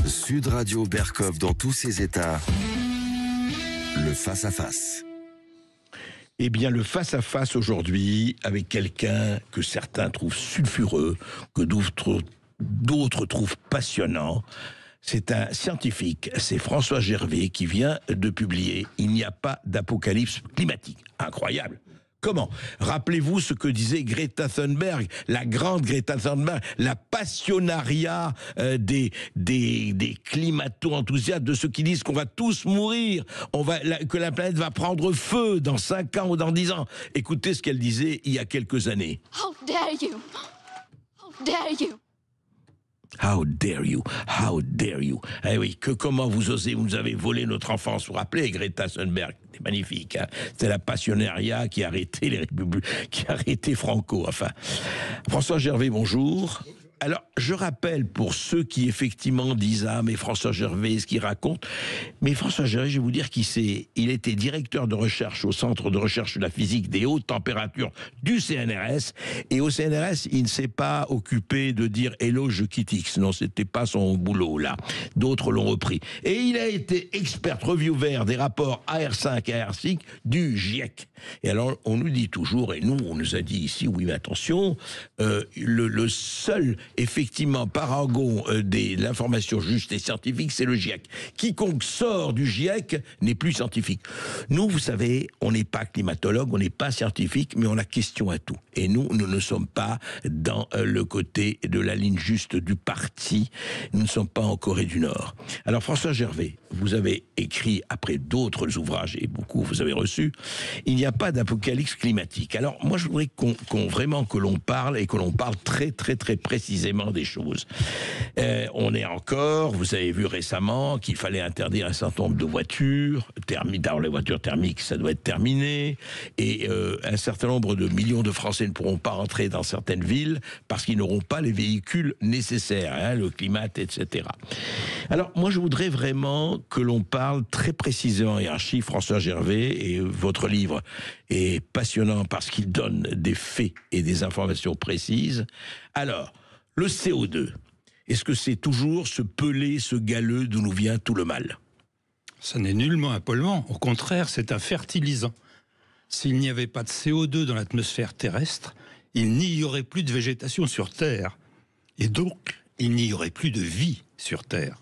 Sud Radio Berkov dans tous ses états. Le face-à-face. Eh bien, le face-à-face aujourd'hui avec quelqu'un que certains trouvent sulfureux, que d'autres trouvent passionnant. C'est un scientifique, c'est François Gervais qui vient de publier « Il n'y a pas d'apocalypse climatique ». Incroyable. Comment? Rappelez-vous ce que disait Greta Thunberg, la grande Greta Thunberg, la passionnariat des climato-enthousiastes, de ceux qui disent qu'on va tous mourir, que la planète va prendre feu dans 5 ans ou dans 10 ans. Écoutez ce qu'elle disait il y a quelques années. How dare you? How dare you? How dare you? How dare you? Eh oui, comment vous osez? Vous nous avez volé notre enfance. Vous vous rappelez, Greta Thunberg? C'était magnifique. Hein, c'était la passionnariat qui a arrêté les républiques, qui a arrêté Franco. Enfin, François Gervais, bonjour. Alors, je rappelle pour ceux qui effectivement disent « Ah, mais François Gervais, ce qu'il raconte », mais François Gervais, je vais vous dire qui c'est. Il était directeur de recherche au Centre de recherche de la physique des hautes températures du CNRS, et au CNRS, il ne s'est pas occupé de dire « Hello, je quitte X ». Non, c'était pas son boulot, là. D'autres l'ont repris. Et il a été expert reviewer des rapports AR5 et AR6 du GIEC. Et alors, on nous dit toujours, et nous, on nous a dit ici, oui, mais attention, le seul effectivement parangon de l'information juste et scientifique, c'est le GIEC. Quiconque sort du GIEC n'est plus scientifique. Nous, vous savez, on n'est pas climatologue, on n'est pas scientifique, mais on a question à tout. Et nous ne sommes pas dans le côté de la ligne juste du parti. Nous ne sommes pas en Corée du Nord. Alors, François Gervais, vous avez écrit, après d'autres ouvrages, et beaucoup vous avez reçu, il n'y a pas d'apocalypse climatique. Alors, moi, je voudrais vraiment que l'on parle, et que l'on parle très, très, très précisément des choses. On est encore, vous avez vu récemment qu'il fallait interdire un certain nombre de voitures thermiques. Alors les voitures thermiques, ça doit être terminé, et un certain nombre de millions de Français ne pourront pas rentrer dans certaines villes parce qu'ils n'auront pas les véhicules nécessaires, hein, le climat, etc. Alors moi je voudrais vraiment que l'on parle très précisément, et un chiffre, François Gervais, et votre livre est passionnant parce qu'il donne des faits et des informations précises. Alors, le CO2, est-ce que c'est toujours ce pelé, ce galeux d'où nous vient tout le mal? Ça n'est nullement un polluant, au contraire, c'est un fertilisant. S'il n'y avait pas de CO2 dans l'atmosphère terrestre, il n'y aurait plus de végétation sur Terre. Et donc, il n'y aurait plus de vie sur Terre.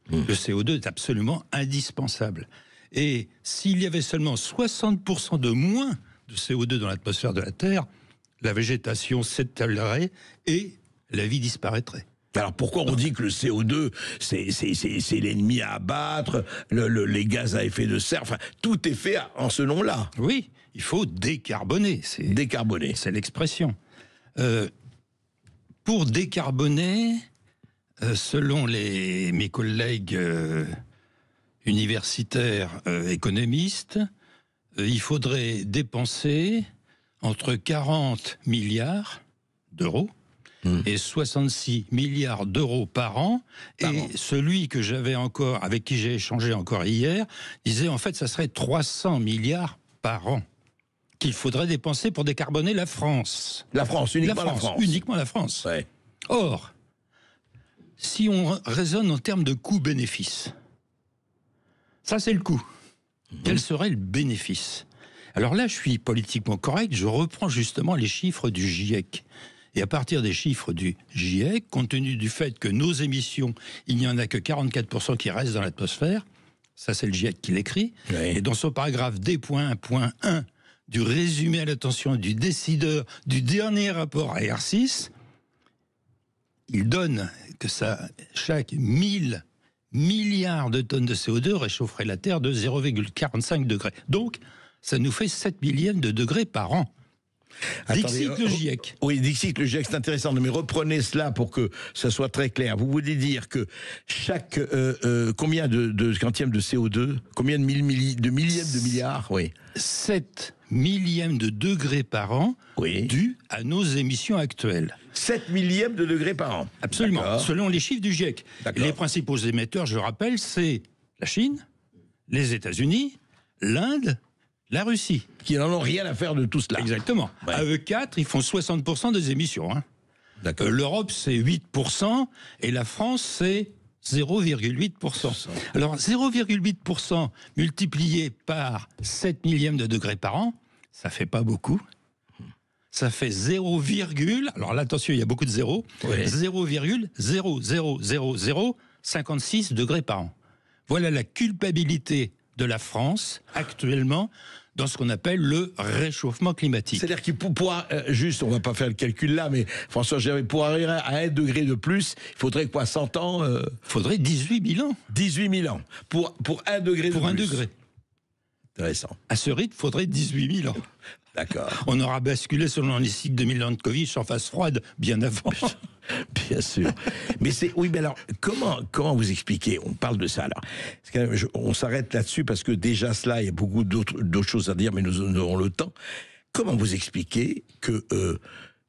Le CO2 est absolument indispensable. Et s'il y avait seulement 60% de moins de CO2 dans l'atmosphère de la Terre, la végétation s'étalerait et la vie disparaîtrait. Alors pourquoi on dit que le CO2 c'est l'ennemi à abattre, les gaz à effet de serre, enfin tout est fait en ce nom-là. Oui, il faut décarboner. Décarboner. C'est l'expression. Pour décarboner, selon mes collègues universitaires économistes, il faudrait dépenser entre 40 milliards d'euros et 66 milliards d'euros par an. Et celui que j'avais encore, avec qui j'ai échangé encore hier, disait en fait ça serait 300 milliards par an qu'il faudrait dépenser pour décarboner la France. La France, uniquement la France. Uniquement la France. Ouais. Or, si on raisonne en termes de coût-bénéfice, ça c'est le coût. Quel serait le bénéfice? Alors là, je suis politiquement correct, je reprends justement les chiffres du GIEC. Et à partir des chiffres du GIEC, compte tenu du fait que nos émissions, il n'y en a que 44% qui restent dans l'atmosphère, ça c'est le GIEC qui l'écrit, et dans son paragraphe D.1.1 du résumé à l'attention du décideur du dernier rapport AR6, il donne que chaque 1000 milliards de tonnes de CO2 réchaufferait la Terre de 0,45 degrés. Donc, ça nous fait 7 millièmes de degrés par an. Dixit le GIEC. Oui, Dixit le GIEC, c'est intéressant, mais reprenez cela pour que ça soit très clair. Vous voulez dire que chaque combien de quantièmes de CO2, combien de millièmes de milliards, oui. 7 millièmes de degrés par an, oui, dû à nos émissions actuelles. 7 millièmes de degrés par an. Absolument, selon les chiffres du GIEC. Les principaux émetteurs, je rappelle, c'est la Chine, les États-Unis, l'Inde, la Russie. Qui n'en ont rien à faire de tout cela. Exactement. Ouais. À eux quatre, ils font 60% des émissions. Hein. L'Europe, c'est 8%, et la France, c'est 0,8%. Alors 0,8% multiplié par 7 millièmes de degré par an, ça fait pas beaucoup. Ça fait 0, alors là attention, il y a beaucoup de zéros, Ouais. 0,00056 degrés par an. Voilà la culpabilité de la France actuellement dans ce qu'on appelle le réchauffement climatique. C'est-à-dire qu'il juste, on va pas faire le calcul là, mais François Gervais, pour arriver à 1 degré de plus, il faudrait quoi, 100 ans Il faudrait 18 000 ans 18 000 ans. Pour 1 degré de pour plus. 1 degré. Intéressant. À ce rythme, il faudrait 18 000 ans. D'accord. On aura basculé selon les cycles de Milankovitch en phase froide bien avant. Bien sûr. Mais oui, mais alors, comment vous expliquer? On parle de ça, alors. On s'arrête là-dessus parce que déjà cela, il y a beaucoup d'autres choses à dire, mais nous aurons le temps. Comment vous expliquer que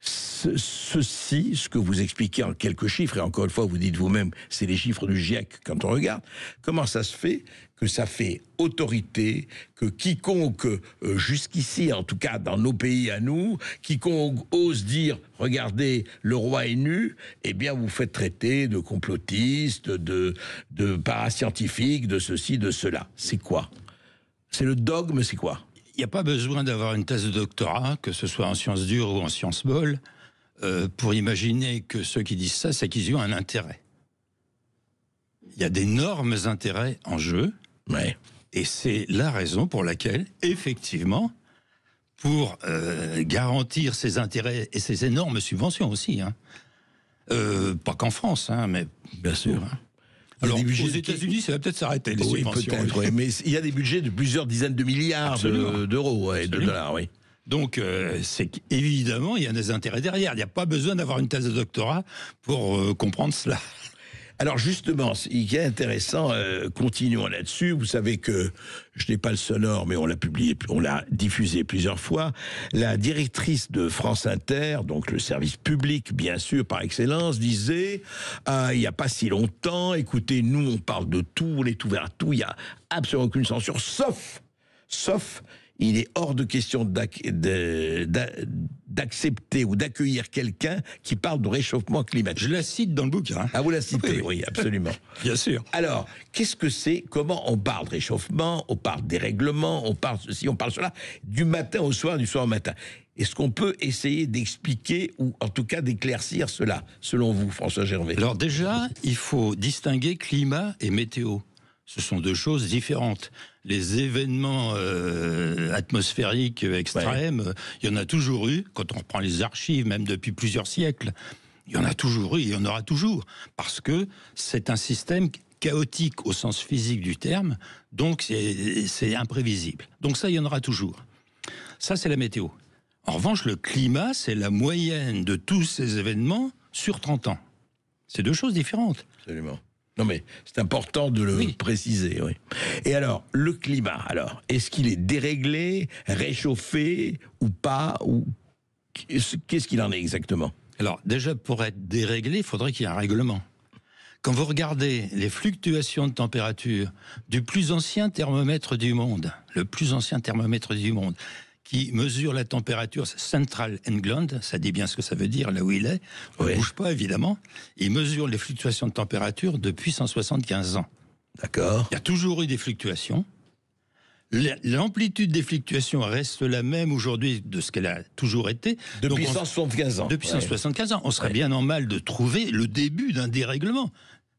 ce que vous expliquez en quelques chiffres, et encore une fois, vous dites vous-même, c'est les chiffres du GIEC quand on regarde, comment ça se fait que ça fait autorité, que quiconque, jusqu'ici, en tout cas dans nos pays à nous, quiconque ose dire, regardez, le roi est nu, eh bien vous faites traiter de complotiste, de parascientifique, de ceci, de cela. C'est quoi? C'est le dogme, c'est quoi? Il n'y a pas besoin d'avoir une thèse de doctorat, que ce soit en sciences dures ou en sciences molles, pour imaginer que ceux qui disent ça, c'est qu'ils y ont un intérêt. Il y a d'énormes intérêts en jeu, Ouais. et c'est la raison pour laquelle, effectivement, pour garantir ces intérêts et ces énormes subventions aussi, hein, pas qu'en France, hein, mais Bien sûr. hein. Il y a Alors, des budgets aux États-Unis, ça va peut-être s'arrêter, les Oui, subventions. peut-être, oui, mais il y a des budgets de plusieurs dizaines de milliards d'euros, ouais, de dollars, oui. Donc, c'est qu'évidemment, il y a des intérêts derrière. Il n'y a pas besoin d'avoir une thèse de doctorat pour comprendre cela. Alors justement, ce qui est intéressant, continuons là-dessus. Vous savez que je n'ai pas le sonore, mais on l'a diffusé plusieurs fois. La directrice de France Inter, donc le service public, bien sûr, par excellence, disait il n'y a pas si longtemps, écoutez, nous, on parle de tout, on est ouvert à tout, il n'y a absolument aucune censure, sauf, il est hors de question d'accepter ou d'accueillir quelqu'un qui parle de réchauffement climatique. Je la cite dans le bouquin. Ah, vous la citez, oui, absolument. Bien sûr. Alors, qu'est-ce que c'est? Comment on parle de réchauffement? On parle dérèglement, on parle ceci, on parle cela, du matin au soir, du soir au matin. Est-ce qu'on peut essayer d'expliquer ou en tout cas d'éclaircir cela, selon vous, François Gervais? Alors déjà, il faut distinguer climat et météo. Ce sont deux choses différentes. Les événements atmosphériques extrêmes, il y en a toujours eu, quand on reprend les archives, même depuis plusieurs siècles. Il y en a toujours eu, il y en aura toujours. Parce que c'est un système chaotique au sens physique du terme, donc c'est imprévisible. Donc ça, il y en aura toujours. Ça, c'est la météo. En revanche, le climat, c'est la moyenne de tous ces événements sur 30 ans. C'est deux choses différentes. Absolument. Non mais c'est important de le préciser, oui. Et alors, le climat, alors, est-ce qu'il est déréglé, réchauffé ou pas, ou qu'est-ce qu'il en est exactement? Alors déjà, pour être déréglé, il faudrait qu'il y ait un règlement. Quand vous regardez les fluctuations de température du plus ancien thermomètre du monde, le plus ancien thermomètre du monde, qui mesure la température, Central England, ça dit bien ce que ça veut dire, là où il est, on ne bouge pas évidemment, il mesure les fluctuations de température depuis 175 ans. D'accord. Il y a toujours eu des fluctuations. L'amplitude des fluctuations reste la même aujourd'hui de ce qu'elle a toujours été. Depuis 175 ans. Depuis 175 ans. On serait bien en mal de trouver le début d'un dérèglement.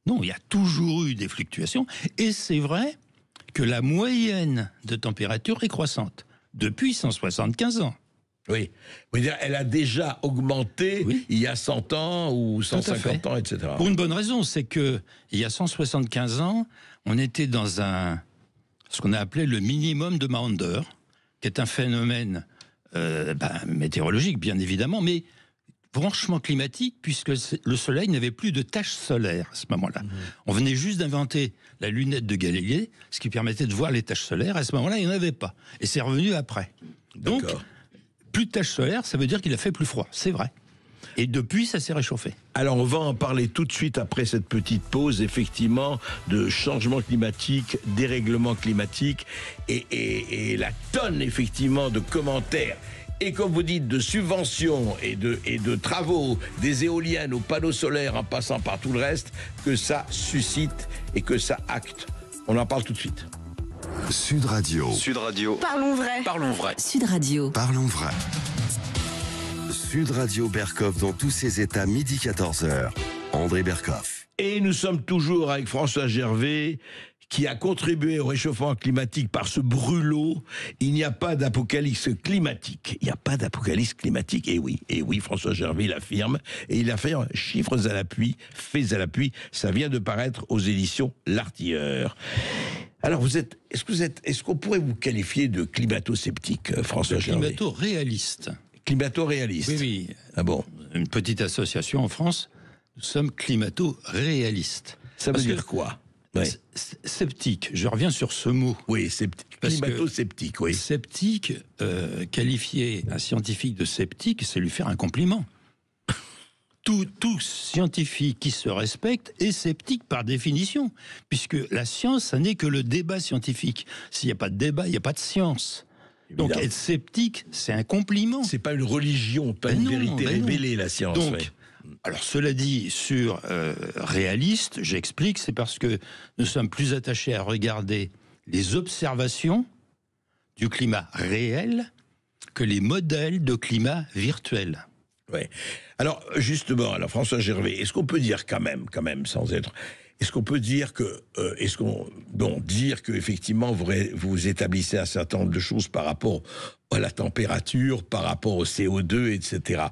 Non, il y a toujours eu des fluctuations. Et c'est vrai que la moyenne de température est croissante. Depuis 175 ans. Oui. Vous dire, elle a déjà augmenté il y a 100 ans ou 150 ans, etc. Pour une bonne raison, c'est que il y a 175 ans, on était dans ce qu'on a appelé le minimum de Maunder, qui est un phénomène météorologique, bien évidemment, mais franchement climatique, puisque le Soleil n'avait plus de taches solaires à ce moment-là. On venait juste d'inventer la lunette de Galilée, ce qui permettait de voir les taches solaires. À ce moment-là, il n'y en avait pas. Et c'est revenu après. Donc, plus de taches solaires, ça veut dire qu'il a fait plus froid. C'est vrai. Et depuis, ça s'est réchauffé. Alors, on va en parler tout de suite après cette petite pause, effectivement, de changement climatique, dérèglement climatique et la tonne, effectivement, de commentaires et comme vous dites, de subventions et de travaux, des éoliennes aux panneaux solaires en passant par tout le reste, que ça suscite et que ça acte. On en parle tout de suite. Sud Radio. Sud Radio. Parlons vrai. Parlons vrai. Sud Radio. Parlons vrai. Sud Radio Berkoff dans tous ses états, midi 14h. André Berkoff. Et nous sommes toujours avec François Gervais, qui a contribué au réchauffement climatique par ce brûlot. Il n'y a pas d'apocalypse climatique. Il n'y a pas d'apocalypse climatique. Et oui, François Gervais l'affirme. Et il affirme chiffres à l'appui, faits à l'appui. Ça vient de paraître aux éditions L'Artilleur. Alors, est-ce qu'on pourrait vous qualifier de climato-sceptique, François Gervais? Climato-réaliste. Climato-réaliste. Oui. Ah bon? Une petite association en France, nous sommes climato-réalistes. Ça veut dire quoi? Ouais. Sceptique, je reviens sur ce mot. Oui, climato-sceptique, oui. Sceptique, qualifier un scientifique de sceptique, c'est lui faire un compliment. Tout scientifique qui se respecte est sceptique par définition, puisque la science, ça n'est que le débat scientifique. S'il n'y a pas de débat, il n'y a pas de science. Évidemment. Donc être sceptique, c'est un compliment. C'est pas une religion, pas une vérité révélée, la science. Donc, ouais. alors cela dit, sur réaliste, j'explique, c'est parce que nous sommes plus attachés à regarder les observations du climat réel que les modèles de climat virtuel. Ouais. Alors, justement, François Gervais, est-ce qu'on peut dire quand même, sans être... Est-ce qu'on peut dire que... dire qu'effectivement, vous établissez un certain nombre de choses par rapport à la température, par rapport au CO2, etc.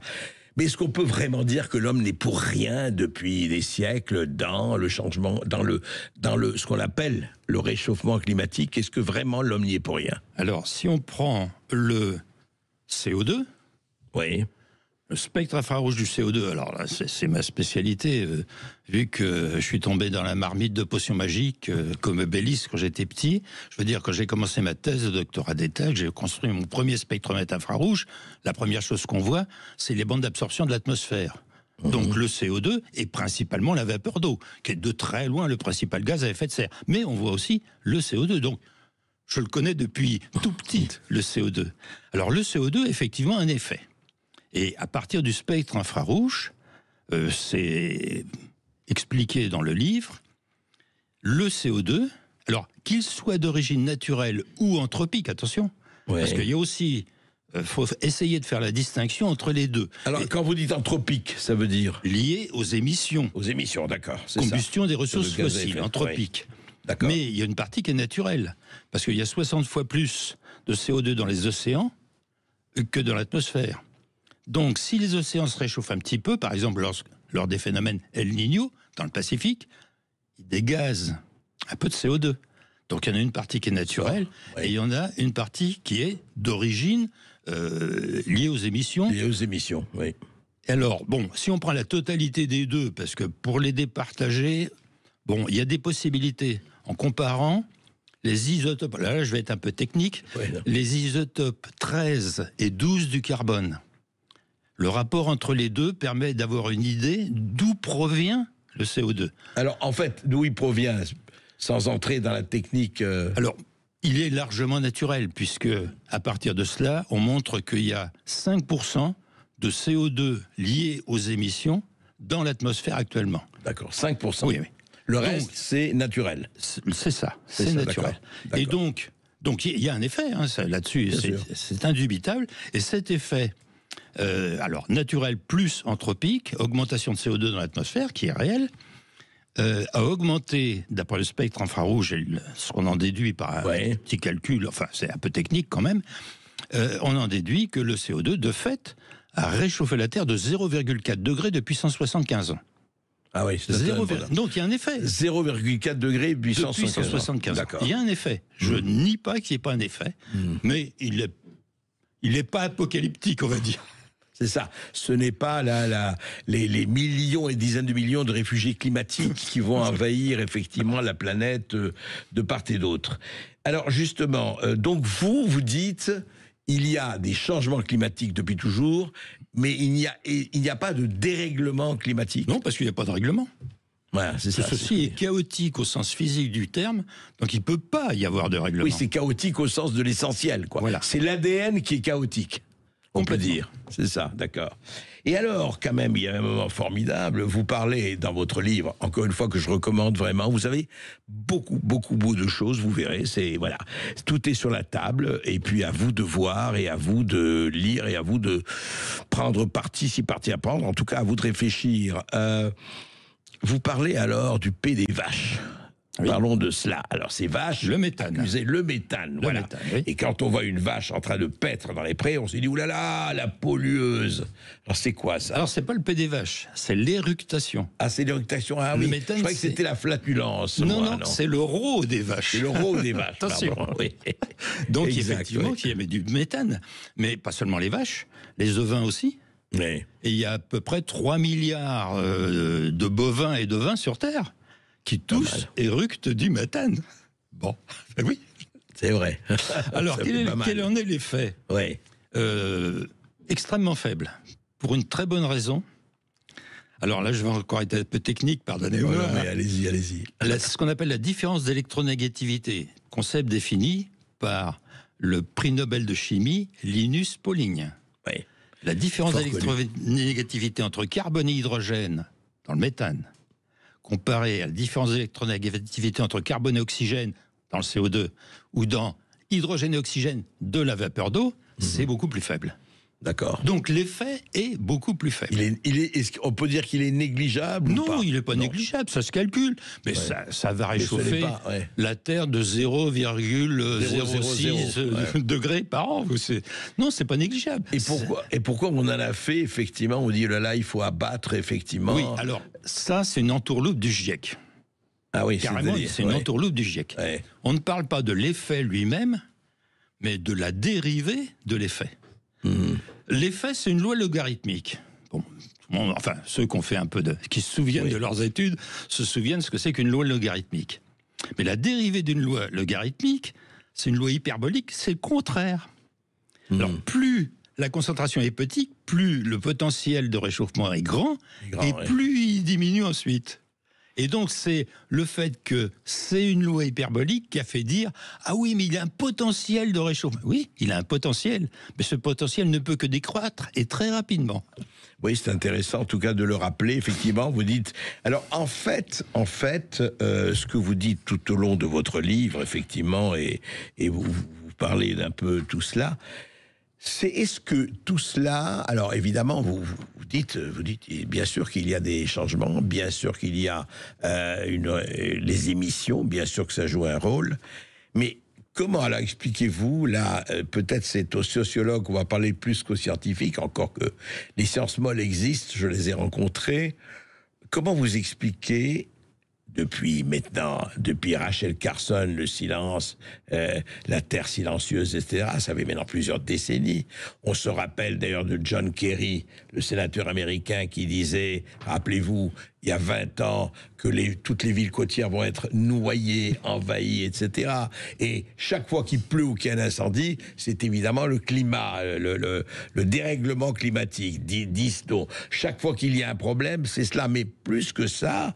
Mais est-ce qu'on peut vraiment dire que l'homme n'est pour rien depuis des siècles dans le changement, dans ce qu'on appelle le réchauffement climatique? Est-ce que vraiment l'homme n'y est pour rien? Alors, si on prend le CO2... Oui. Le spectre infrarouge du CO2, alors là, c'est ma spécialité, vu que je suis tombé dans la marmite de potions magiques comme Obélix quand j'étais petit. Je veux dire, quand j'ai commencé ma thèse de doctorat d'État, que j'ai construit mon premier spectromètre infrarouge, la première chose qu'on voit, c'est les bandes d'absorption de l'atmosphère. Donc le CO2 et principalement la vapeur d'eau, qui est de très loin le principal gaz à effet de serre. Mais on voit aussi le CO2, donc je le connais depuis tout petit, le CO2. Alors le CO2, effectivement, a un effet. Et à partir du spectre infrarouge, c'est expliqué dans le livre, le CO2, alors qu'il soit d'origine naturelle ou anthropique, attention, parce qu'il y a aussi, faut essayer de faire la distinction entre les deux. Alors, quand vous dites anthropique, ça veut dire? Lié aux émissions. Aux émissions, d'accord. Combustion des ressources fossiles, anthropique. Oui. D'accord. Mais il y a une partie qui est naturelle, parce qu'il y a 60 fois plus de CO2 dans les océans que dans l'atmosphère. Donc, si les océans se réchauffent un petit peu, par exemple lors des phénomènes El Niño, dans le Pacifique, ils dégazent un peu de CO2. Donc, il y en a une partie qui est naturelle, et il y en a une partie qui est d'origine liée aux émissions. Liée aux émissions, oui. Alors, bon, si on prend la totalité des deux, parce que pour les départager, bon, il y a des possibilités. En comparant les isotopes, là je vais être un peu technique, les isotopes 13 et 12 du carbone. Le rapport entre les deux permet d'avoir une idée d'où provient le CO2. Alors, en fait, d'où il provient, sans entrer dans la technique... Alors, il est largement naturel, puisque à partir de cela, on montre qu'il y a 5% de CO2 liés aux émissions dans l'atmosphère actuellement. D'accord, 5%. Oui. Le reste, c'est naturel. C'est ça, c'est naturel. D'accord. Et donc, il y a un effet, hein, là-dessus, c'est indubitable. Et cet effet... alors, naturel plus anthropique, augmentation de CO2 dans l'atmosphère, qui est réelle, a augmenté, d'après le spectre infrarouge, et ce qu'on en déduit par un petit calcul, enfin c'est un peu technique quand même, on en déduit que le CO2, de fait, a réchauffé la Terre de 0,4 degrés depuis 175 ans. Ah oui, donc il y a un effet. 0,4 degrés depuis 175 ans. Il y a un effet. Je nie pas qu'il n'y ait pas un effet, mais il n'est pas apocalyptique, on va dire. C'est ça. Ce n'est pas les millions et dizaines de millions de réfugiés climatiques qui vont envahir effectivement la planète de part et d'autre. Alors justement, donc vous dites, il y a des changements climatiques depuis toujours, mais il n'y a pas de dérèglement climatique. Non, parce qu'il n'y a pas de règlement. Voilà, c'est ça. Ceci est chaotique au sens physique du terme, donc il ne peut pas y avoir de règlement. Oui, c'est chaotique au sens de l'essentiel, quoi. Voilà. C'est l'ADN qui est chaotique. On peut Complètement. dire, c'est ça, d'accord. Et alors, quand même, il y a un moment formidable, vous parlez dans votre livre, encore une fois que je recommande vraiment, vous avez beaucoup de choses, vous verrez, c'est, voilà, tout est sur la table, et puis à vous de voir, et à vous de lire, et à vous de prendre parti, si parti à prendre, en tout cas à vous de réfléchir. Vous parlez alors du P des vaches. Oui. Parlons de cela. Alors, ces vaches... Le méthane. Le méthane, voilà. méthane, oui. Et quand on voit une vache en train de paître dans les prés, on se dit, oulala, la pollueuse. Alors, c'est quoi ça? Alors, c'est pas le P des vaches, c'est l'éructation. Ah, c'est l'éructation. Ah Le oui, méthane, je croyais que c'est- c'était la flatulence. Non, moi, non, c'est le rot des vaches. C'est le rot des vaches. Attention. pardon, oui. Donc, Exact, effectivement, oui. il y avait du méthane. Mais pas seulement les vaches, les ovins aussi. Oui. Et il y a à peu près 3 milliards de bovins et de vins sur Terre qui tous éructent du méthane. Bon, ben oui. C'est vrai. Alors, Ça fait pas mal. quel en est l'effet? Oui. Extrêmement faible. Pour une très bonne raison. Alors là, je vais encore être un peu technique, pardonnez-moi. Voilà, mais allez-y, allez-y. Ce qu'on appelle la différence d'électronégativité, concept défini par le prix Nobel de chimie Linus Pauling. Oui. La différence Fort d'électronégativité entre carbone et hydrogène dans le méthane, comparée à la différence d'électronégativité entre carbone et oxygène dans le CO2, ou dans hydrogène et oxygène de la vapeur d'eau, c'est beaucoup plus faible. D'accord. Donc l'effet est beaucoup plus faible. Est-ce qu'on peut dire qu'il est négligeable ou Non, pas? il n'est pas Non. négligeable, ça se calcule. Mais ça va Mais ce n'est réchauffer pas, ouais. la Terre de 0,06 0,00, degrés par an. Non, c'est pas négligeable. Et pourquoi on en a fait, effectivement, on dit, oh là là, il faut abattre, effectivement. Oui, alors ça, c'est une entourloupe du GIEC. Ah oui, Carrément, c'est-à-dire, c'est une ouais. entourloupe du GIEC. Ouais. On ne parle pas de l'effet lui-même, mais de la dérivée de l'effet. L'effet, c'est une loi logarithmique. Bon, tout le monde, enfin, ceux qui ont fait un peu qui se souviennent de leurs études, se souviennent ce que c'est qu'une loi logarithmique. Mais la dérivée d'une loi logarithmique, c'est une loi hyperbolique, c'est le contraire. Alors, plus la concentration est petite, plus le potentiel de réchauffement est grand, et ouais. plus il diminue ensuite. Et donc, c'est le fait que c'est une loi hyperbolique qui a fait dire « Ah oui, mais il a un potentiel de réchauffement. » Oui, il a un potentiel, mais ce potentiel ne peut que décroître, et très rapidement. Oui, c'est intéressant en tout cas de le rappeler. Effectivement, vous dites. Alors en fait, ce que vous dites tout au long de votre livre, effectivement, et vous parlez d'un peu tout cela. Est-ce que tout cela, alors évidemment, vous dites, bien sûr qu'il y a des changements, bien sûr qu'il y a les émissions, bien sûr que ça joue un rôle, mais comment alors expliquez-vous, là, peut-être c'est aux sociologues qu'on va parler plus qu'aux scientifiques, encore que les sciences molles existent, je les ai rencontrées, comment vous expliquez depuis Rachel Carson, le silence, la Terre silencieuse, etc., ça fait maintenant plusieurs décennies. On se rappelle d'ailleurs de John Kerry, le sénateur américain, qui disait, rappelez-vous, il y a 20 ans, que toutes les villes côtières vont être noyées, envahies, etc. Et chaque fois qu'il pleut ou qu'il y a un incendie, c'est évidemment le climat, le dérèglement climatique. Donc, chaque fois qu'il y a un problème, c'est cela. Mais plus que ça,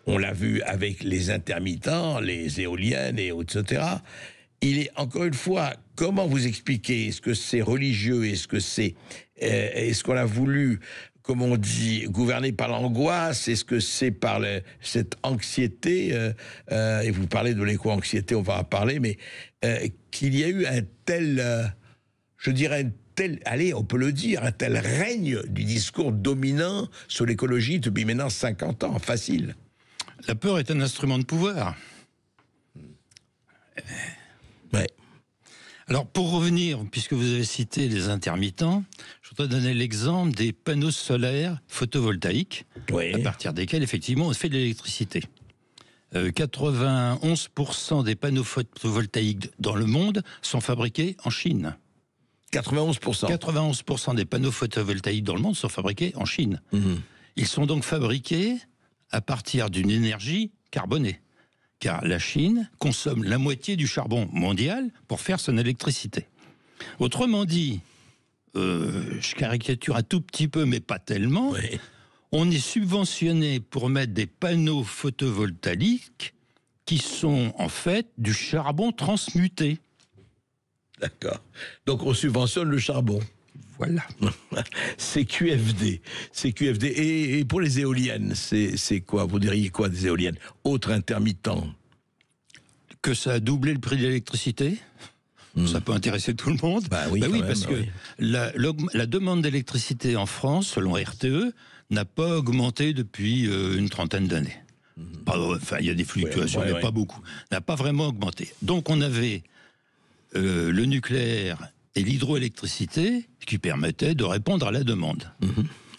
on l'a vu avec les intermittents, les éoliennes, et etc. Il est, encore une fois, comment vous expliquer? Est-ce que c'est religieux? Est-ce qu'on a voulu, comme on dit, gouverner par l'angoisse? Est-ce que c'est par cette anxiété? Et vous parlez de l'éco-anxiété, on va en parler, mais qu'il y a eu un tel, je dirais, allez, on peut le dire, un tel règne du discours dominant sur l'écologie depuis maintenant 50 ans, facile. La peur est un instrument de pouvoir. Ouais. Alors, pour revenir, puisque vous avez cité les intermittents, je voudrais donner l'exemple des panneaux solaires photovoltaïques, Oui. à partir desquels, effectivement, on fait de l'électricité. 91% des panneaux photovoltaïques dans le monde sont fabriqués en Chine. 91%. 91% des panneaux photovoltaïques dans le monde sont fabriqués en Chine. Ils sont donc fabriqués à partir d'une énergie carbonée. Car la Chine consomme la moitié du charbon mondial pour faire son électricité. Autrement dit, je caricature un tout petit peu, mais pas tellement, Oui. on est subventionné pour mettre des panneaux photovoltaïques qui sont en fait du charbon transmuté. D'accord. Donc on subventionne le charbon. Voilà. C'est QFD. C'est QFD. Et pour les éoliennes, c'est quoi? Vous diriez quoi des éoliennes? Autre intermittent. Que ça a doublé le prix de l'électricité. Ça peut intéresser tout le monde. Bah oui, parce que la demande d'électricité en France, selon RTE, n'a pas augmenté depuis une trentaine d'années. Enfin, il y a des fluctuations, mais pas beaucoup. N'a pas vraiment augmenté. Donc on avait le nucléaire et l'hydroélectricité qui permettaient de répondre à la demande.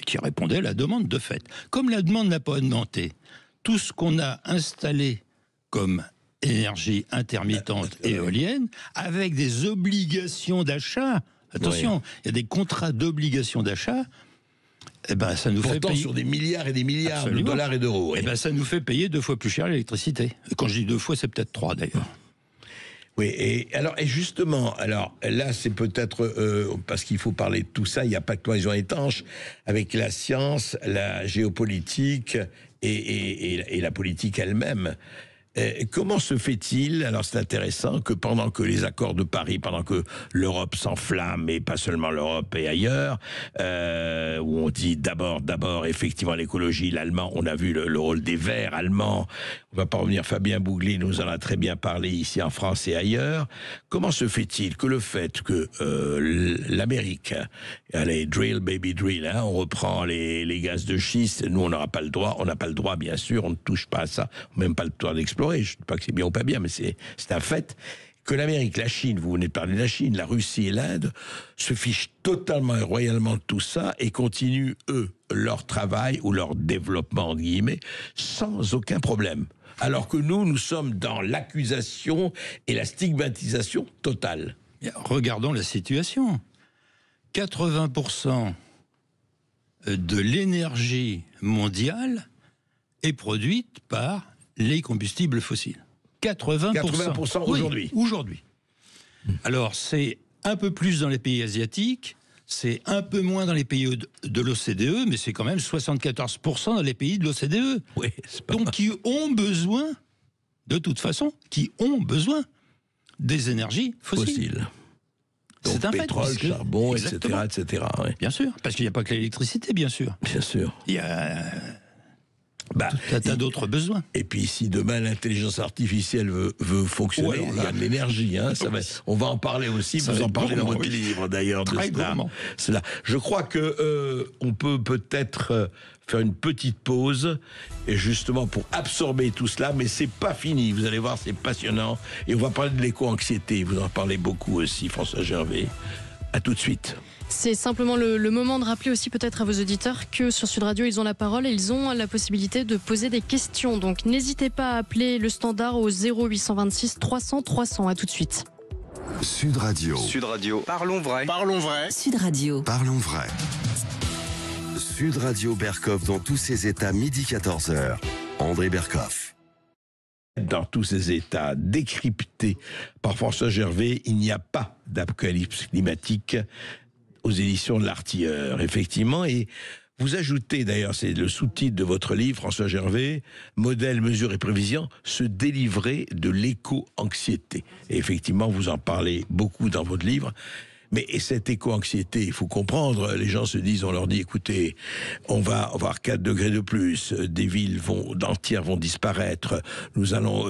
Qui répondait à la demande de fait. Comme la demande n'a pas augmenté, tout ce qu'on a installé comme énergie intermittente éolienne, avec des obligations d'achat, attention, il y a des contrats d'obligation d'achat, eh ben, ça nous fait payer... sur des milliards et des milliards de dollars et d'euros. Eh ben, ça nous fait payer 2 fois plus cher l'électricité. Quand je dis 2 fois, c'est peut-être 3 d'ailleurs. Oui, et justement, alors là, c'est peut-être parce qu'il faut parler de tout ça. Il n'y a pas que Cloison étanche, avec la science, la géopolitique et la politique elle-même. Comment se fait-il, alors c'est intéressant, que pendant que les accords de Paris, pendant que l'Europe s'enflamme, et pas seulement l'Europe et ailleurs, où on dit d'abord effectivement l'écologie, l'allemand, on a vu le rôle des Verts allemands, on va pas revenir, Fabien Bougli nous en a très bien parlé ici en France et ailleurs. Comment se fait-il que le fait que l'Amérique, allez, drill baby drill, hein, on reprend les gaz de schiste, nous on n'a pas le droit bien sûr, on ne touche pas à ça, même pas le droit d'explorer. Je ne dis pas que c'est bien ou pas bien, mais c'est un fait que l'Amérique, la Chine, vous venez de parler de la Chine, la Russie et l'Inde se fichent totalement et royalement de tout ça et continuent, eux, leur travail ou leur développement, entre guillemets, sans aucun problème. Alors que nous sommes dans l'accusation et la stigmatisation totale. Regardons la situation. 80% de l'énergie mondiale est produite par les combustibles fossiles. 80% aujourd'hui. Oui, aujourd'hui. Alors, c'est un peu plus dans les pays asiatiques, c'est un peu moins dans les pays de l'OCDE, mais c'est quand même 74% dans les pays de l'OCDE. Oui, donc, qui ont besoin, de toute façon, qui ont besoin des énergies fossiles. Donc, c'est un pétrole, fait, charbon, etc. Ouais. Bien sûr, parce qu'il n'y a pas que l'électricité, bien sûr. Bien sûr. Il y a... T'as d'autres besoins. Et puis si demain l'intelligence artificielle veut fonctionner, il y a de l'énergie. Hein, on va en parler aussi, vous en parlez dans votre livre d'ailleurs. Très cela. Je crois que on peut-être faire une petite pause, et justement pour absorber tout cela, mais c'est pas fini, vous allez voir, c'est passionnant. Et on va parler de l'éco-anxiété, vous en parlez beaucoup aussi, François Gervais. À tout de suite. C'est simplement le moment de rappeler aussi peut-être à vos auditeurs que sur Sud Radio, ils ont la parole et ils ont la possibilité de poser des questions. Donc n'hésitez pas à appeler le standard au 0826 300 300. À tout de suite. Sud Radio. Sud Radio. Parlons vrai. Parlons vrai. Sud Radio. Parlons vrai. Sud Radio Berkov dans tous ses états, midi 14h. André Berkov. Dans tous ces états décryptés par François Gervais, il n'y a pas d'apocalypse climatique aux éditions de l'Artilleur, effectivement. Et vous ajoutez, d'ailleurs, c'est le sous-titre de votre livre, François Gervais, Modèle, mesures et prévisions, se délivrer de l'éco-anxiété. Et effectivement, vous en parlez beaucoup dans votre livre. Mais cette éco-anxiété, il faut comprendre, les gens se disent, on leur dit, écoutez, on va avoir 4 degrés de plus, des villes entières vont disparaître, nous allons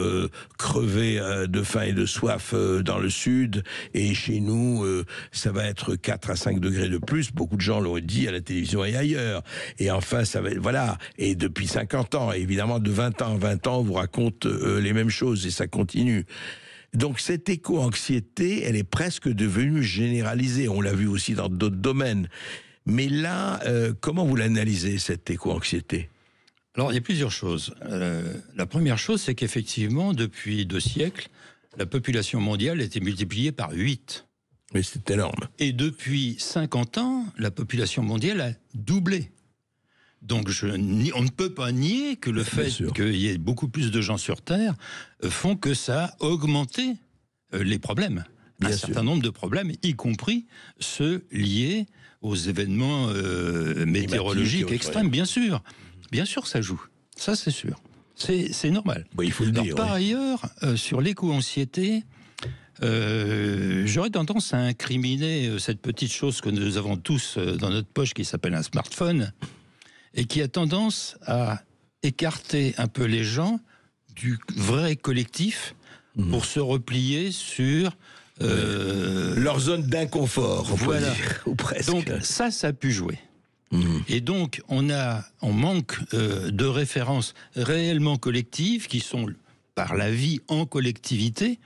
crever de faim et de soif dans le sud, et chez nous, ça va être 4 à 5 degrés de plus, beaucoup de gens l'ont dit à la télévision et ailleurs, et enfin, ça va être, voilà, et depuis 50 ans, évidemment, de 20 ans en 20 ans, on vous raconte les mêmes choses, et ça continue. Donc cette éco-anxiété, elle est presque devenue généralisée. On l'a vu aussi dans d'autres domaines. Mais là, comment vous l'analysez, cette éco-anxiété ? Alors, il y a plusieurs choses. La première chose, c'est qu'effectivement, depuis 2 siècles, la population mondiale a été multipliée par 8. Mais c'est énorme. Et depuis 50 ans, la population mondiale a doublé. Donc on ne peut pas nier que le fait qu'il y ait beaucoup plus de gens sur Terre font que ça a augmenté les problèmes. Un certain nombre de problèmes, y compris ceux liés aux événements météorologiques extrêmes, bien sûr. Bien sûr que ça joue. Ça, c'est sûr. C'est normal. Bon, il faut le dire. Par ailleurs, sur l'éco-anxiété, j'aurais tendance à incriminer cette petite chose que nous avons tous dans notre poche qui s'appelle un smartphone et qui a tendance à écarter un peu les gens du vrai collectif pour se replier sur leur zone d'inconfort, on peut dire, ou presque. Donc ça a pu jouer. Et donc on manque de références réellement collectives qui sont par la vie en collectivité,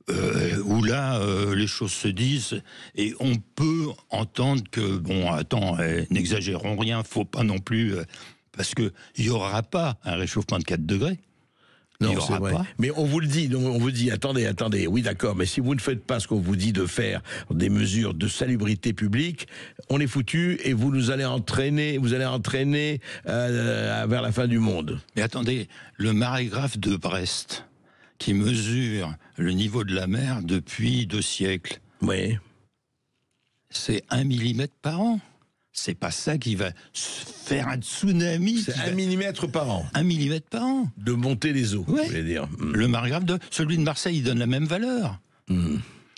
où là les choses se disent et on peut entendre que bon, attends, n'exagérons rien, faut pas non plus parce que il y aura pas un réchauffement de 4 degrés. Non, c'est vrai. Mais on vous le dit, on vous dit, attendez, oui d'accord, mais si vous ne faites pas ce qu'on vous dit de faire, des mesures de salubrité publique, on est foutu et vous allez entraîner vers la fin du monde. Mais attendez, le marégraphe de Brest, qui mesure le niveau de la mer depuis 2 siècles, oui, c'est 1 millimètre par an. C'est pas ça qui va faire un tsunami. C'est 1 millimètre par an. 1 millimètre par an. De montée des eaux, je voulais dire. Le marégraphe celui de Marseille, il donne la même valeur.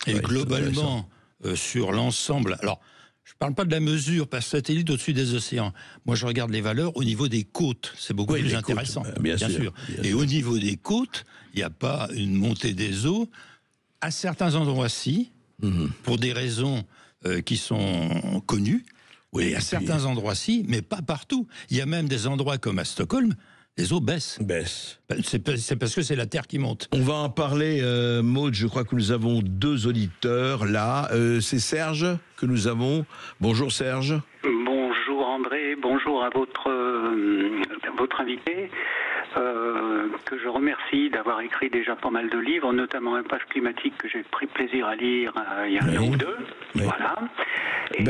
Et globalement, sur l'ensemble... Alors, je ne parle pas de la mesure par satellite au-dessus des océans. Moi, je regarde les valeurs au niveau des côtes. C'est beaucoup plus intéressant. Bien sûr. Et au niveau des côtes, il n'y a pas une montée des eaux. À certains endroits-ci, pour des raisons qui sont connues, oui, à certains endroits-ci, mais pas partout. Il y a même des endroits comme à Stockholm, les eaux baissent. C'est parce que c'est la terre qui monte. On va en parler, Maud, je crois que nous avons 2 auditeurs là. C'est Serge que nous avons. Bonjour Serge. Bonjour André, bonjour à votre invité. Que je remercie d'avoir écrit déjà pas mal de livres, notamment Impasse climatique que j'ai pris plaisir à lire il y a un an ou 2. Oui. Voilà.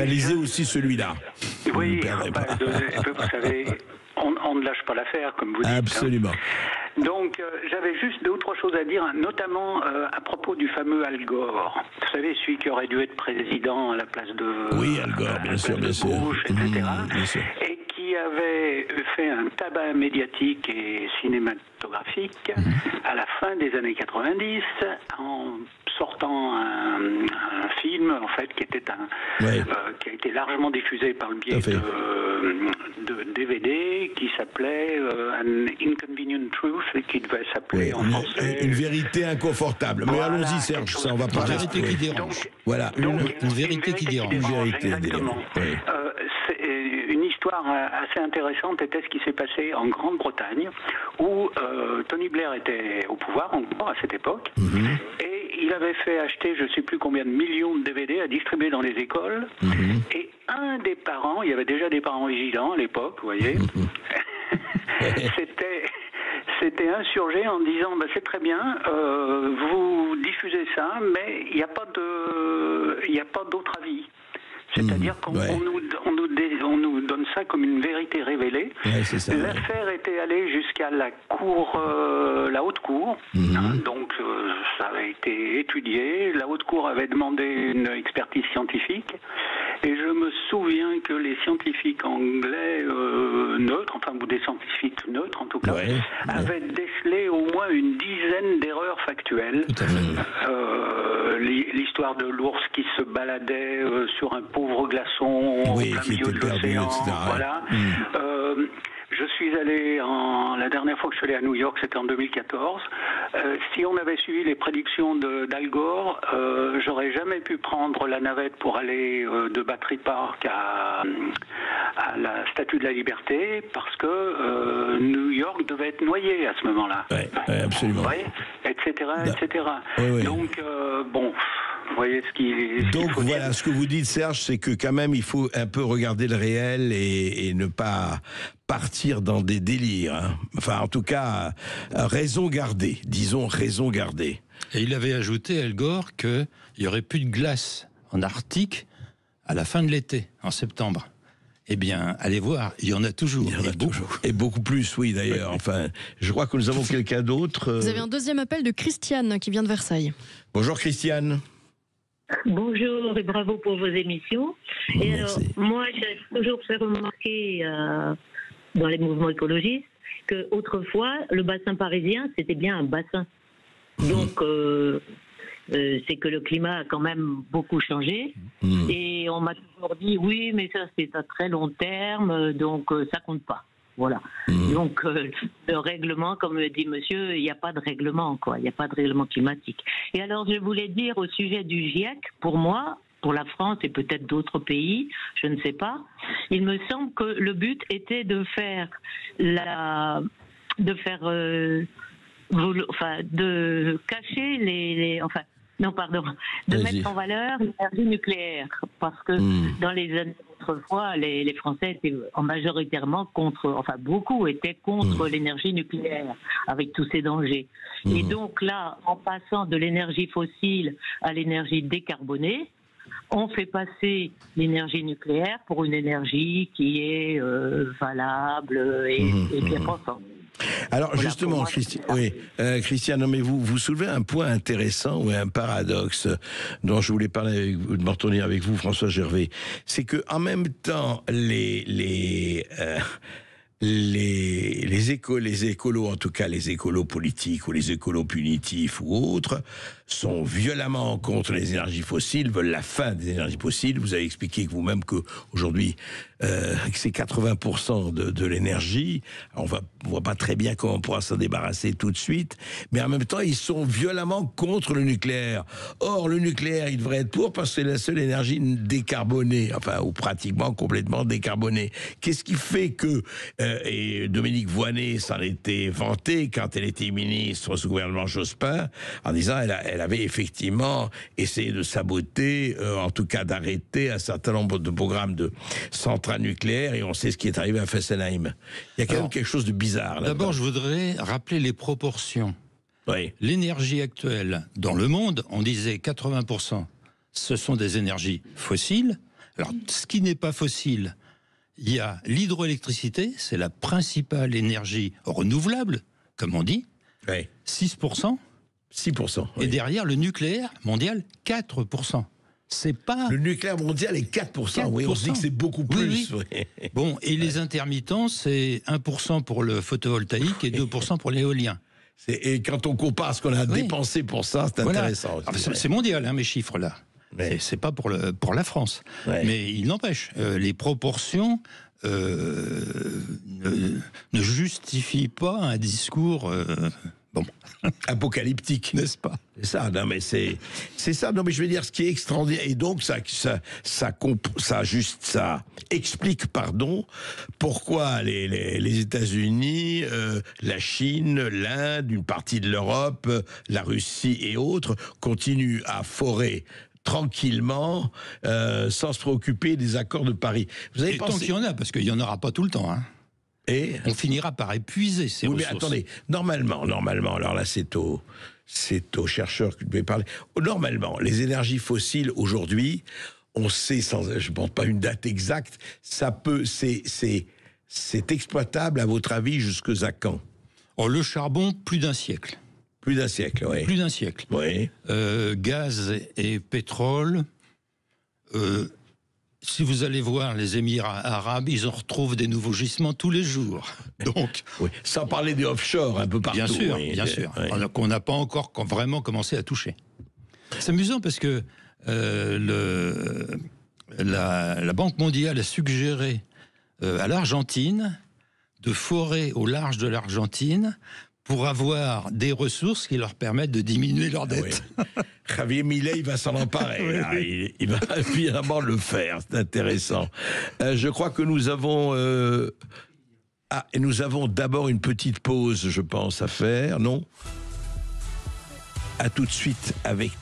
Lisez aussi celui-là. Oui, vous savez, on ne lâche pas l'affaire, comme vous dites. Absolument. Donc, j'avais juste 2 ou 3 choses à dire, notamment à propos du fameux Al Gore. Vous savez, celui qui aurait dû être président à la place de... Oui, Al Gore, bien sûr. Bush, etc. Et qui avait fait un tabac médiatique et cinématographique à la fin des années 90 en sortant un film en fait qui était qui a été largement diffusé par le biais de DVD qui s'appelait An Inconvenient Truth et qui devait s'appeler en français une vérité inconfortable. Mais allons-y Serge, ça on va parler. Une vérité qui dérange. Voilà, une vérité qui dérange. Exactement. Une histoire assez intéressante était ce qui s'est passé en Grande-Bretagne où Tony Blair était au pouvoir encore à cette époque et il avait fait acheter je ne sais plus combien de millions de DVD à distribuer dans les écoles et un des parents, il y avait déjà des parents vigilants à l'époque, vous voyez, s'était insurgé en disant c'est très bien, vous diffusez ça, mais il n'y a pas d'autre avis. C'est-à-dire qu'on nous donne ça comme une vérité révélée. L'affaire était allée jusqu'à la haute cour. Donc ça avait été étudié. La haute cour avait demandé une expertise scientifique. Et je me souviens que les scientifiques anglais neutres, ou des scientifiques neutres en tout cas, avaient décelé au moins une dizaine d'erreurs factuelles. Tout à fait. L'histoire de l'ours qui se baladait sur un pauvre glaçon au plein milieu de l'océan. Voilà. Je suis allé la dernière fois que je suis allé à New York, c'était en 2014. Si on avait suivi les prédictions d'Al Gore, j'aurais jamais pu prendre la navette pour aller de Battery Park à la Statue de la Liberté parce que New York devait être noyé à ce moment-là. Absolument. Etc. Donc vous voyez Donc voilà, ce que vous dites Serge, c'est que quand même il faut un peu regarder le réel et ne pas partir dans des délires. Enfin en tout cas, raison gardée, disons raison gardée. Et il avait ajouté, Al Gore, qu'il n'y aurait plus de glace en Arctique à la fin de l'été, en septembre. Eh bien, allez voir, il y en a toujours. Il y en a toujours. Et beaucoup plus, oui, d'ailleurs. Enfin, je crois que nous avons quelqu'un d'autre. Vous avez un deuxième appel de Christiane qui vient de Versailles. Bonjour Christiane. Bonjour et bravo pour vos émissions. Merci. Alors, moi, j'ai toujours fait remarquer dans les mouvements écologistes qu'autrefois, le bassin parisien, c'était bien un bassin. Donc, c'est que le climat a quand même beaucoup changé. Et on m'a toujours dit, oui, mais ça, c'est à très long terme, donc ça compte pas. Voilà. Donc, le règlement, comme dit monsieur, il n'y a pas de règlement, quoi. Il n'y a pas de règlement climatique. Et alors, je voulais dire au sujet du GIEC, pour moi, pour la France et peut-être d'autres pays, je ne sais pas, il me semble que le but était de cacher de mettre en valeur l'énergie nucléaire, parce que dans les années autrefois, les Français étaient majoritairement beaucoup étaient contre l'énergie nucléaire, avec tous ses dangers. Et donc là, en passant de l'énergie fossile à l'énergie décarbonée, on fait passer l'énergie nucléaire pour une énergie qui est valable et bien pensante. Alors voilà, justement, Christian, non, mais vous soulevez un point intéressant ou un paradoxe dont je voulais parler m'entendre avec vous, François Gervais. C'est que en même temps, les écolos, en tout cas les écolos politiques ou les écolos punitifs ou autres, sont violemment contre les énergies fossiles, veulent la fin des énergies fossiles. Vous avez expliqué que vous-même qu'aujourd'hui, c'est 80% de l'énergie. On voit pas très bien comment on pourra s'en débarrasser tout de suite, mais en même temps, ils sont violemment contre le nucléaire. Or, le nucléaire, il devrait être pour parce que c'est la seule énergie décarbonée, enfin, ou pratiquement complètement décarbonée. Qu'est-ce qui fait que, et Dominique Voynet s'en était vanté quand elle était ministre sous le gouvernement Jospin, en disant elle avait effectivement essayé de saboter, en tout cas d'arrêter un certain nombre de programmes de centrales nucléaires, et on sait ce qui est arrivé à Fessenheim. Il y a quand même quelque chose de bizarre là. D'abord, je voudrais rappeler les proportions. Oui. L'énergie actuelle dans le monde, on disait 80%, ce sont des énergies fossiles. Alors, ce qui n'est pas fossile, il y a l'hydroélectricité, c'est la principale énergie renouvelable, comme on dit, 6%. 6%. Et derrière, le nucléaire mondial, 4%. C'est pas... Le nucléaire mondial est 4%. Oui, on se dit que c'est beaucoup plus. Oui. Bon, et les intermittents, c'est 1% pour le photovoltaïque et 2% pour l'éolien. Et quand on compare ce qu'on a dépensé pour ça, c'est intéressant. C'est mondial, hein, mes chiffres là. C'est pas pour la France. Mais il n'empêche, les proportions ne justifient pas un discours... apocalyptique, n'est-ce pas? C'est ça, non mais c'est ça. Non mais je veux dire, ce qui est extraordinaire, et donc ça explique, pourquoi les États-Unis, la Chine, l'Inde, une partie de l'Europe, la Russie et autres continuent à forer tranquillement, sans se préoccuper des accords de Paris. Vous avez pensé... tant qu'il y en a, parce qu'il n'y en aura pas tout le temps, hein. Et on finira par épuiser ces ressources. Mais attendez, normalement, alors là c'est aux chercheurs que je vais parler. Normalement, les énergies fossiles aujourd'hui, on sait, je ne pense pas une date exacte, c'est exploitable à votre avis jusqu'à quand? Le charbon, plus d'un siècle. Plus d'un siècle, oui. Plus d'un siècle. Oui. Gaz et pétrole. Si vous allez voir les Émirats arabes, ils en retrouvent des nouveaux gisements tous les jours. Donc, sans parler des offshore un peu partout. Bien sûr, bien sûr. Alors qu'on n'a pas encore vraiment commencé à toucher. C'est amusant parce que la Banque mondiale a suggéré à l'Argentine de forer au large de l'Argentine pour avoir des ressources qui leur permettent de diminuer leur dette. Javier Milei va s'en emparer. Il va évidemment le faire. C'est intéressant. Je crois que nous avons d'abord une petite pause, je pense, à faire, non? À tout de suite,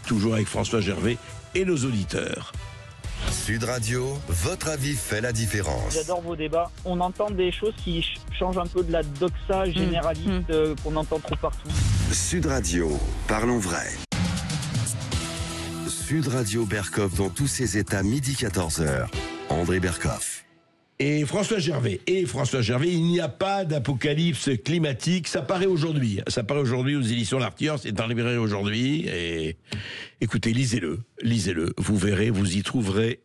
toujours avec François Gervais et nos auditeurs. Sud Radio, votre avis fait la différence. J'adore vos débats. On entend des choses qui changent un peu de la doxa généraliste qu'on entend trop partout. Sud Radio, parlons vrai. Sud Radio Berkov dans tous ses états, midi 14h. André Berkov. Et François Gervais, il n'y a pas d'apocalypse climatique. Ça paraît aujourd'hui aux éditions L'Artilleur, c'est en librairie aujourd'hui. Et écoutez, lisez-le. Vous verrez, vous y trouverez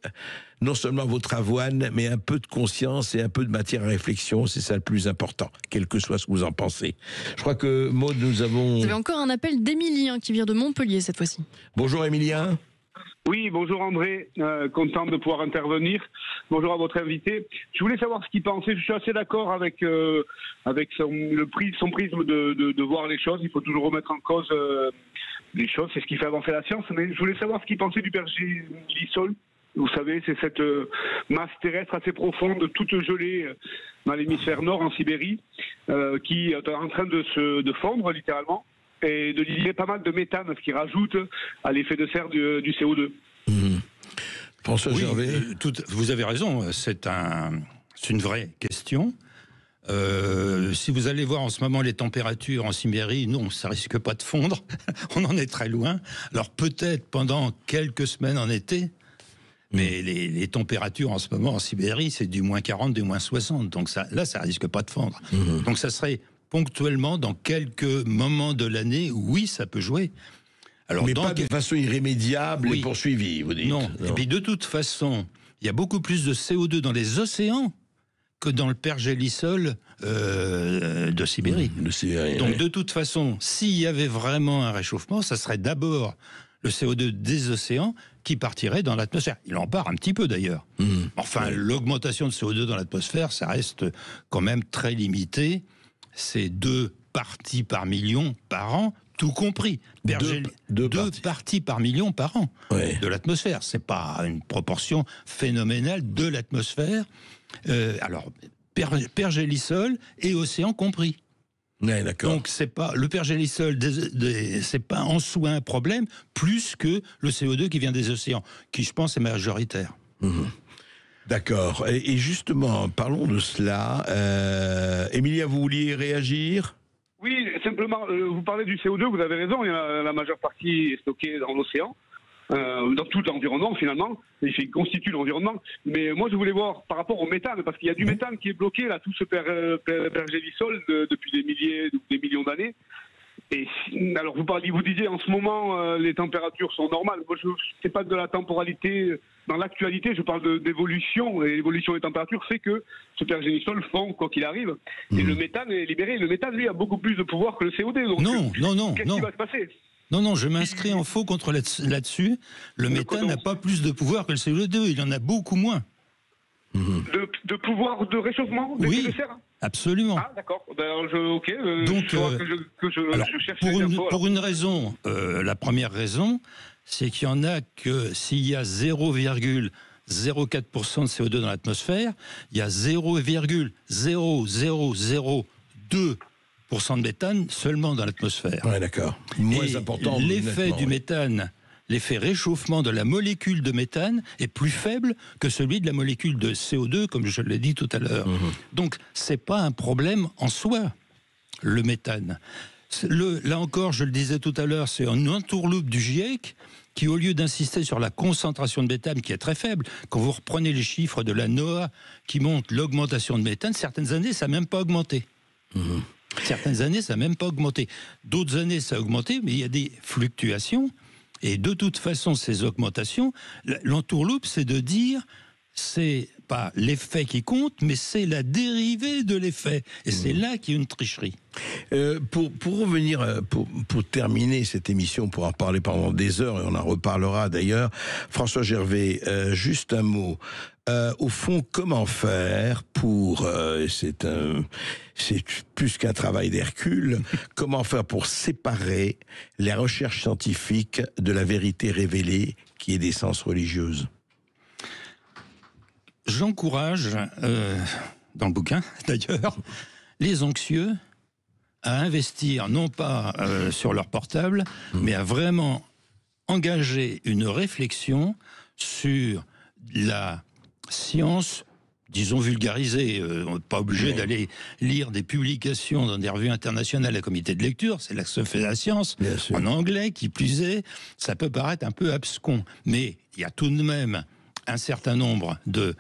non seulement votre avoine, mais un peu de conscience et un peu de matière à réflexion. C'est ça le plus important, quel que soit ce que vous en pensez. Je crois que, Maud, nous avons... Vous avez encore un appel d'Emilien qui vient de Montpellier cette fois-ci. Bonjour Emilien. Oui, bonjour André, content de pouvoir intervenir. Bonjour à votre invité. Je voulais savoir ce qu'il pensait. Je suis assez d'accord avec son prisme de voir les choses. Il faut toujours remettre en cause les choses, c'est ce qui fait avancer la science. Mais je voulais savoir ce qu'il pensait du pergélisol. Vous savez, c'est cette masse terrestre assez profonde, toute gelée dans l'hémisphère nord, en Sibérie, qui est en train de fondre littéralement, et de libérer pas mal de méthane, ce qui rajoute à l'effet de serre du CO2. François Gervais. Vous avez raison, c'est une vraie question. Si vous allez voir en ce moment les températures en Sibérie, non, ça risque pas de fondre. On en est très loin. Alors peut-être pendant quelques semaines en été, mais les températures en ce moment en Sibérie, c'est du moins 40, du moins 60. Donc ça risque pas de fondre. Donc ça serait ponctuellement, dans quelques moments de l'année, oui, ça peut jouer. Alors, mais pas de façon irrémédiable et poursuivie, vous dites. Non. Et puis de toute façon, il y a beaucoup plus de CO2 dans les océans que dans le pergélisol de Sibérie. Donc de toute façon, s'il y avait vraiment un réchauffement, ça serait d'abord le CO2 des océans qui partirait dans l'atmosphère. Il en part un petit peu d'ailleurs. Enfin, l'augmentation de CO2 dans l'atmosphère, ça reste quand même très limité. C'est 2 parties par million par an, tout compris. Deux parties par million par an de l'atmosphère. C'est pas une proportion phénoménale de l'atmosphère. Alors, pergélisol et océan compris. Ouais, d'accord. Donc c'est pas le pergélisol, c'est pas en soi un problème, plus que le CO2 qui vient des océans, qui je pense est majoritaire. D'accord. Et justement, parlons de cela. Emilia, vous vouliez réagir ? Oui, simplement, vous parlez du CO2, vous avez raison, la majeure partie est stockée dans l'océan, dans tout l'environnement finalement, il constitue l'environnement. Mais moi je voulais voir par rapport au méthane, parce qu'il y a du méthane qui est bloqué, là, tout ce pergélisol depuis des millions d'années. Et alors vous disiez en ce moment les températures sont normales. Moi je ne sais pas de la temporalité dans l'actualité, je parle d'évolution, et l'évolution des températures fait que ce pergélisol fond quoi qu'il arrive. Et le méthane est libéré. Le méthane lui a beaucoup plus de pouvoir que le CO2. Donc, non. Qu'est-ce qui va se passer ? Non, je m'inscris en faux contre là-dessus. Le méthane n'a pas plus de pouvoir que le CO2, il en a beaucoup moins. De pouvoir de réchauffement oui, de serre ? Absolument. Ah, d'accord. Donc, je cherche pour une raison, la première raison, c'est qu'il y en a que s'il y a 0,04% de CO2 dans l'atmosphère, il y a 0,0002% de méthane seulement dans l'atmosphère. Ouais, d'accord. Moins important. L'effet du méthane, l'effet réchauffement de la molécule de méthane est plus faible que celui de la molécule de CO2, comme je l'ai dit tout à l'heure. Donc, c'est pas un problème en soi, le méthane. Là encore, je le disais tout à l'heure, c'est un entourloupe du GIEC qui, au lieu d'insister sur la concentration de méthane qui est très faible, quand vous reprenez les chiffres de la NOAA qui montrent l'augmentation de méthane, certaines années, ça n'a même pas augmenté. Certaines années, ça n'a même pas augmenté. D'autres années, ça a augmenté, mais il y a des fluctuations. Et de toute façon, ces augmentations, l'entourloupe, c'est de dire, c'est pas l'effet qui compte, mais c'est la dérivée de l'effet. Et c'est là qu'il y a une tricherie. Pour revenir, pour terminer cette émission, pour en parler pendant des heures, et on en reparlera d'ailleurs, François Gervais, juste un mot. Au fond, comment faire pour, c'est plus qu'un travail d'Hercule, comment faire pour séparer la recherche scientifique de la vérité révélée qui est d'essence religieuse ? J'encourage, dans le bouquin d'ailleurs, les anxieux à investir non pas sur leur portable, mais à vraiment engager une réflexion sur la science, disons vulgarisée. On n'est pas obligé d'aller lire des publications dans des revues internationales à comité de lecture, c'est là que se fait la science, en anglais, qui plus est, ça peut paraître un peu abscon, mais il y a tout de même un certain nombre de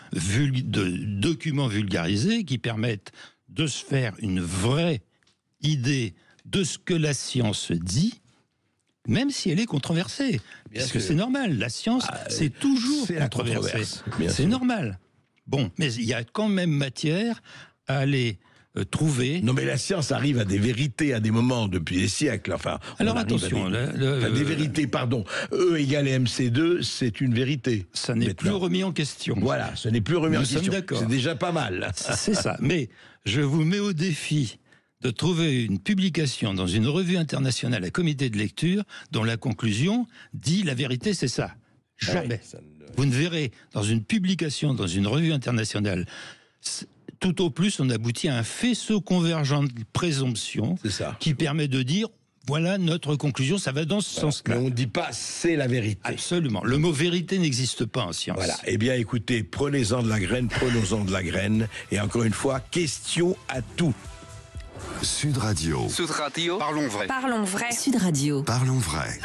documents vulgarisés qui permettent de se faire une vraie idée de ce que la science dit, même si elle est controversée. Parce que c'est normal, la science, c'est toujours controversé. C'est normal. Bon, mais il y a quand même matière à aller trouver... Non, mais la science arrive à des vérités à des moments depuis des siècles. Enfin, alors attention... des vérités, pardon. E égale MC2, c'est une vérité. Ça n'est plus remis en question. Voilà, ce n'est plus remis en question. C'est déjà pas mal. C'est ça. Mais je vous mets au défi de trouver une publication dans une revue internationale à comité de lecture dont la conclusion dit la vérité, c'est ça. Jamais. Vous ne verrez dans une publication, dans une revue internationale, tout au plus, on aboutit à un faisceau convergent de présomption qui permet de dire voilà notre conclusion, ça va dans ce sens-là. Mais on ne dit pas c'est la vérité. Absolument. Le mot vérité n'existe pas en science. Voilà. Eh bien, écoutez, prenez-en de la graine, prenons-en de la graine. Et encore une fois, question à tout. Sud Radio. Sud Radio. Parlons vrai. Parlons vrai. Sud Radio. Parlons vrai.